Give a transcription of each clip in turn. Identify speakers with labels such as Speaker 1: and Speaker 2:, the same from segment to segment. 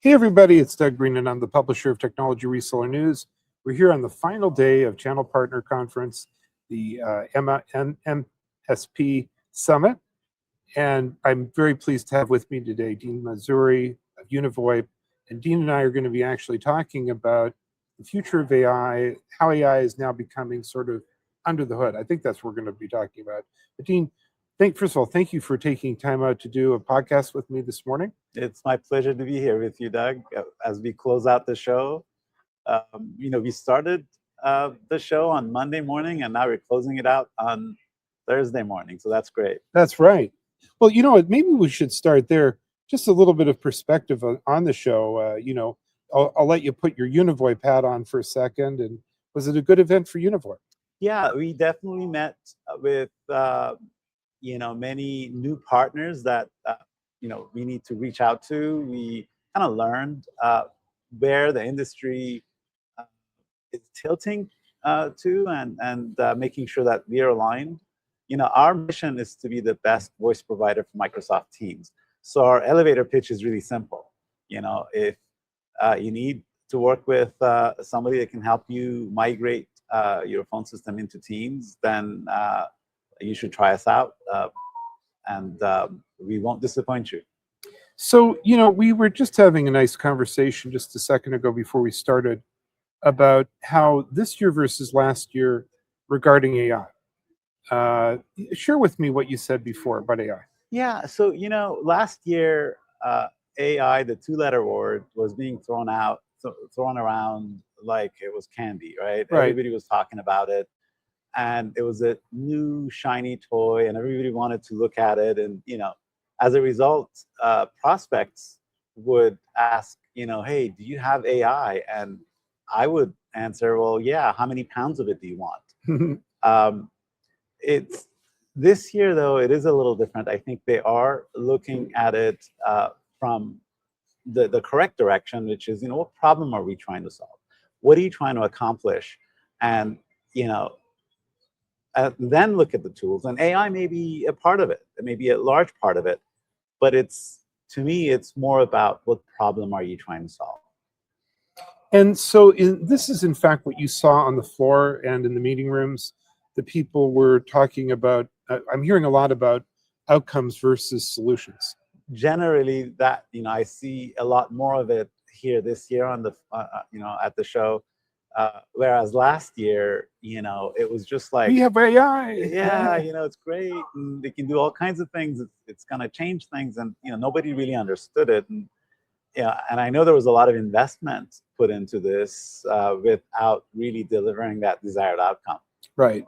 Speaker 1: Hey everybody, it's Doug Green and I'm the publisher of Technology Reseller News. We're here on the final day of Channel Partner Conference, the MSP Summit. And I'm very pleased to have with me today Dean Manzuri of UniVoIP. And Dean and I are going to be actually talking about the future of AI, how AI is now becoming sort of under the hood. I think that's what we're going to be talking about. But Dean, first of all, thank you for taking time out to do a podcast with me this morning.
Speaker 2: It's my pleasure to be here with you, Doug, as we close out the show. We started the show on Monday morning, and now we're closing it out on Thursday morning. So that's great.
Speaker 1: That's right. Well, you know what? Maybe we should start there. Just a little bit of perspective on the show. I'll let you put your UniVoIP hat on for a second. And was it a good event for UniVoIP?
Speaker 2: Yeah, we definitely met with many new partners that we need to reach out to. We kind of learned where the industry is tilting to, and making sure that we are aligned. Our mission is to be the best voice provider for Microsoft Teams. So our elevator pitch is really simple. If you need to work with somebody that can help you migrate your phone system into Teams, then you should try us out, and we won't disappoint you.
Speaker 1: So, we were just having a nice conversation just a second ago before we started about how this year versus last year regarding AI. Share with me what you said before about AI.
Speaker 2: Yeah, so last year, AI, the two-letter word, was being thrown around like it was candy, right? Everybody was talking about it, and it was a new shiny toy, and everybody wanted to look at it. And as a result, prospects would ask, hey, do you have AI? And I would answer, well, yeah. How many pounds of it do you want? It's this year, though, it is a little different. I think they are looking at it from the correct direction, which is, what problem are we trying to solve? What are you trying to accomplish? And then look at the tools. And AI may be a part of it. It may be a large part of it. But to me, it's more about what problem are you trying to solve.
Speaker 1: And so this is, in fact, what you saw on the floor and in the meeting rooms. The people were talking about, I'm hearing a lot about outcomes versus solutions.
Speaker 2: Generally, that, I see a lot more of it here this year on the, at the show. Whereas last year, it was just like,
Speaker 1: we have AI.
Speaker 2: Yeah, it's great. And they can do all kinds of things. It's going to change things. And, nobody really understood it. And, and I know there was a lot of investment put into this without really delivering that desired outcome.
Speaker 1: Right.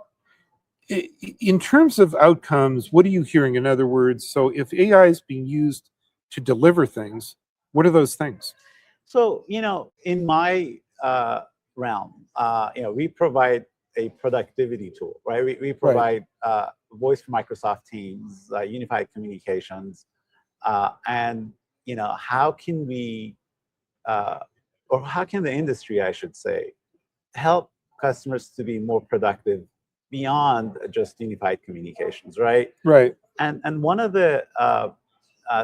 Speaker 1: In terms of outcomes, what are you hearing? In other words, so if AI is being used to deliver things, what are those things?
Speaker 2: So, in my realm, we provide a productivity tool, right? We provide voice for Microsoft Teams, unified communications, and how can we, or how can the industry, I should say, help customers to be more productive beyond just unified communications, right?
Speaker 1: Right.
Speaker 2: And one of the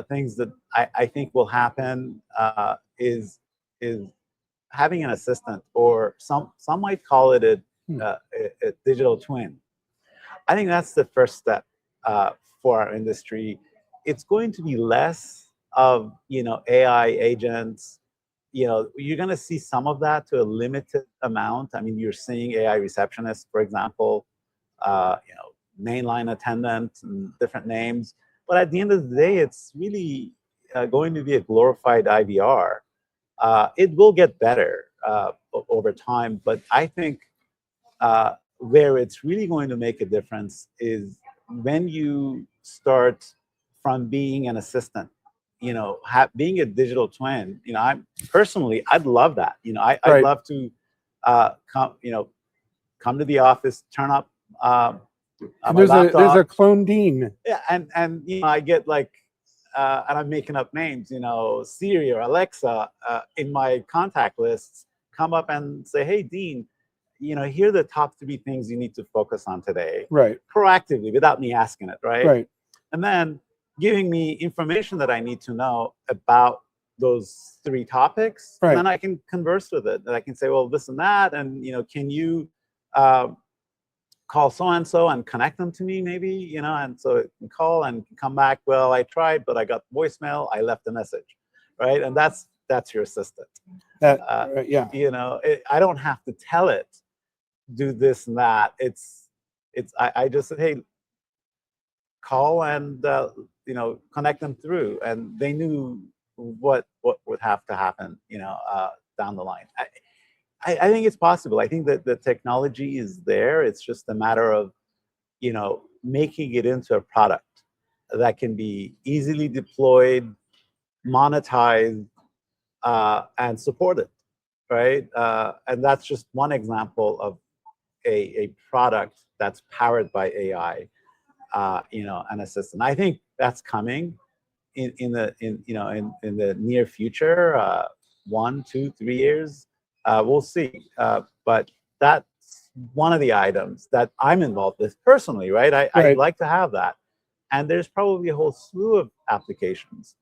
Speaker 2: things that I think will happen is having an assistant, or some might call it a digital twin. I think that's the first step for our industry. It's going to be less of AI agents. You're going to see some of that to a limited amount. I mean, you're seeing AI receptionists, for example, mainline attendant and different names. But at the end of the day, it's really going to be a glorified IVR. It will get better over time, but I think where it's really going to make a difference is when you start from being an assistant, being a digital twin. I'd love that. I'd love to come to the office, turn up
Speaker 1: there's a clone Dean.
Speaker 2: Yeah, and I get like, and I'm making up names, Siri or Alexa in my contact lists come up and say, hey, Dean, here are the top 3 things you need to focus on today.
Speaker 1: Right.
Speaker 2: Proactively, without me asking it, right?
Speaker 1: Right.
Speaker 2: And then giving me information that I need to know about those 3 topics,
Speaker 1: Right.
Speaker 2: and then I can converse with it. And I can say, well, this and that, and can you call so and so and connect them to me, maybe, and so it can call and come back. Well, I tried, but I got voicemail. I left a message, right? And that's your assistant.
Speaker 1: Yeah.
Speaker 2: I don't have to tell it do this and that. I just said, hey, call and connect them through, and they knew what would have to happen down the line. I think it's possible. I think that the technology is there. It's just a matter of making it into a product that can be easily deployed, monetized, and supported, right? And that's just one example of a product that's powered by AI, an assistant. I think that's coming in the near future, 1, 2, 3 years. We'll see. But that's one of the items that I'm involved with personally, right? I'd like to have that. And there's probably a whole slew of applications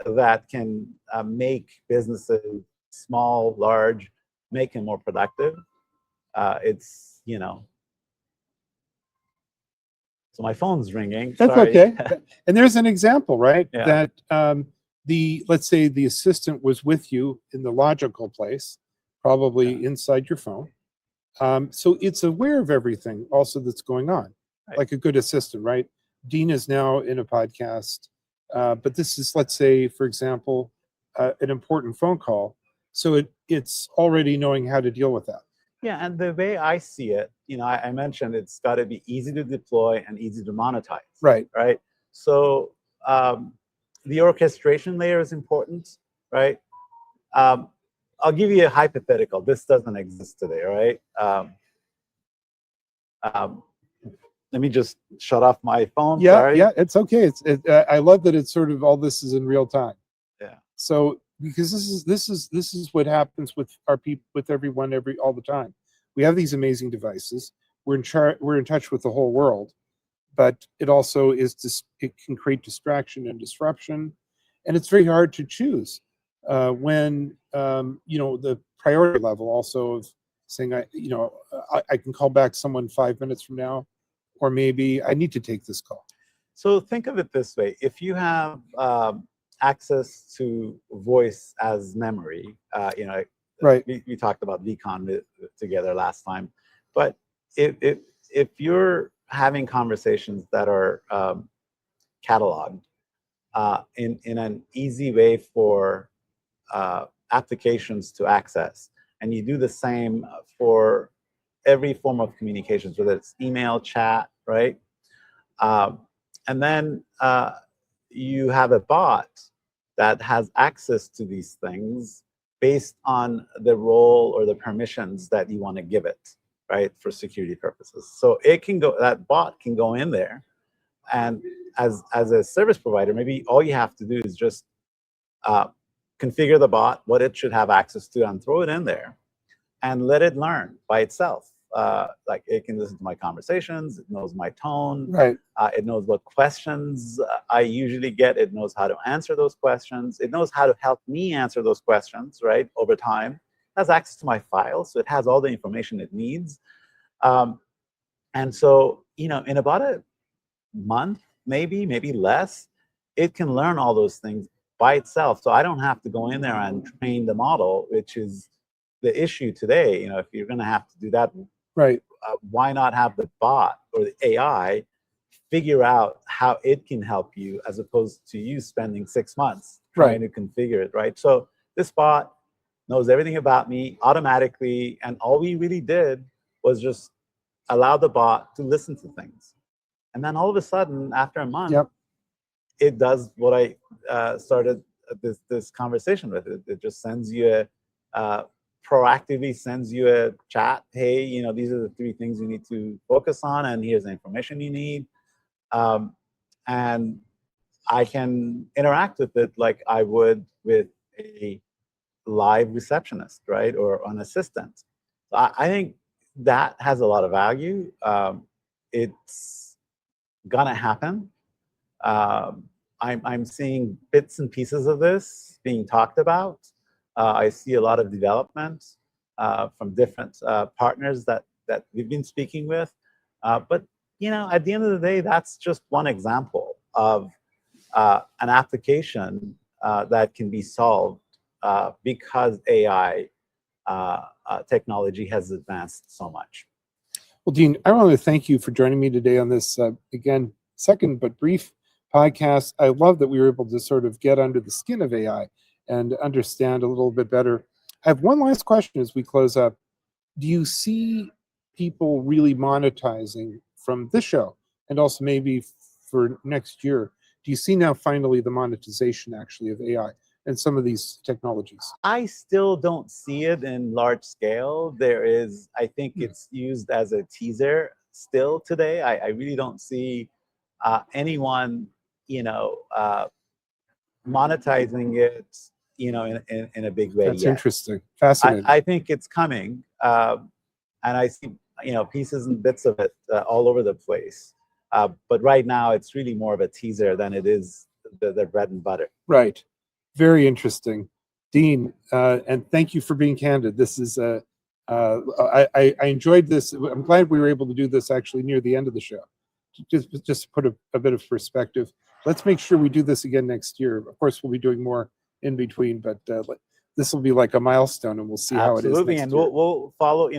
Speaker 2: that can make businesses, small, large, make them more productive. It's, so my phone's ringing.
Speaker 1: That's
Speaker 2: Sorry.
Speaker 1: okay. And there's an example, right?
Speaker 2: Yeah.
Speaker 1: That let's say the assistant was with you in the logical place, probably inside your phone. So it's aware of everything also that's going on, like a good assistant, right? Dean is now in a podcast, but this is, let's say, for example, an important phone call. So it's already knowing how to deal with that.
Speaker 2: Yeah, and the way I see it, I mentioned it's got to be easy to deploy and easy to monetize.
Speaker 1: Right.
Speaker 2: Right. So the orchestration layer is important, right? I'll give you a hypothetical. This doesn't exist today, right? Let me just shut off my phone.
Speaker 1: Yeah,
Speaker 2: Sorry.
Speaker 1: yeah, it's okay. I love that it's sort of all this is in real time.
Speaker 2: Yeah.
Speaker 1: So because this is what happens with our people, with everyone, all the time. We have these amazing devices. We're in touch with the whole world, but it also it can create distraction and disruption, and it's very hard to choose when the priority level also of saying I can call back someone 5 minutes from now, or maybe I need to take this call.
Speaker 2: So think of it this way: if you have access to voice as memory,
Speaker 1: right?
Speaker 2: We talked about VCon together last time, but if you're having conversations that are cataloged in an easy way for applications to access, and you do the same for every form of communications, whether it's email, chat, right? And then you have a bot that has access to these things based on the role or the permissions that you want to give it, right, for security purposes. So that bot can go in there, and as a service provider, maybe all you have to do is just configure the bot, what it should have access to, and throw it in there, and let it learn by itself. Like it can listen to my conversations, it knows my tone,
Speaker 1: right?
Speaker 2: It knows what questions I usually get, it knows how to answer those questions, it knows how to help me answer those questions, right, over time. It has access to my files, so it has all the information it needs. And so, in about a month, maybe less, it can learn all those things by itself. So I don't have to go in there and train the model, which is the issue today. If you're going to have to do that,
Speaker 1: right?
Speaker 2: Why not have the bot or the AI figure out how it can help you, as opposed to you spending 6 months trying to configure it, right? So this bot knows everything about me automatically, and all we really did was just allow the bot to listen to things. And then all of a sudden, after a month, it does what I started this conversation with. It just sends you proactively sends you a chat. Hey, these are the 3 things you need to focus on, and here's the information you need. And I can interact with it like I would with a live receptionist, right, or an assistant. So I think that has a lot of value. It's gonna happen. I'm seeing bits and pieces of this being talked about. I see a lot of development from different partners that we've been speaking with. But at the end of the day, that's just one example of an application that can be solved because AI technology has advanced so much.
Speaker 1: Well, Dean, I want to thank you for joining me today on this, again, second but brief podcast. I love that we were able to sort of get under the skin of AI and understand a little bit better. I have one last question as we close up. Do you see people really monetizing from this show and also maybe for next year? Do you see now finally the monetization actually of AI and some of these technologies?
Speaker 2: I still don't see it in large scale. I think it's used as a teaser still today. I really don't see anyone, monetizing it, in a big way
Speaker 1: That's
Speaker 2: yet.
Speaker 1: interesting. Fascinating.
Speaker 2: I think it's coming, and I see, pieces and bits of it all over the place. But right now, it's really more of a teaser than it is the bread and butter.
Speaker 1: Right. Very interesting. Dean, and thank you for being candid. This is I enjoyed this. I'm glad we were able to do this actually near the end of the show. Just to put a bit of perspective. Let's make sure we do this again next year. Of course, we'll be doing more in between, but this will be like a milestone, and we'll see how it is.
Speaker 2: Absolutely,
Speaker 1: next
Speaker 2: and
Speaker 1: year.
Speaker 2: we'll follow.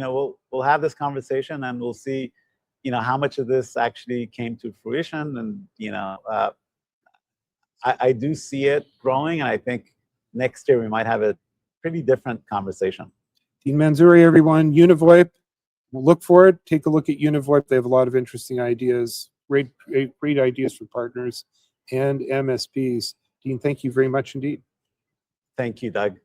Speaker 2: We'll have this conversation, and we'll see, how much of this actually came to fruition, and I do see it growing, and I think next year we might have a pretty different conversation.
Speaker 1: Dean Manzuri, everyone, UniVoIP. We'll look for it. Take a look at UniVoIP. They have a lot of interesting ideas, great ideas for partners and MSPs. Dean, thank you very much indeed.
Speaker 2: Thank you, Doug.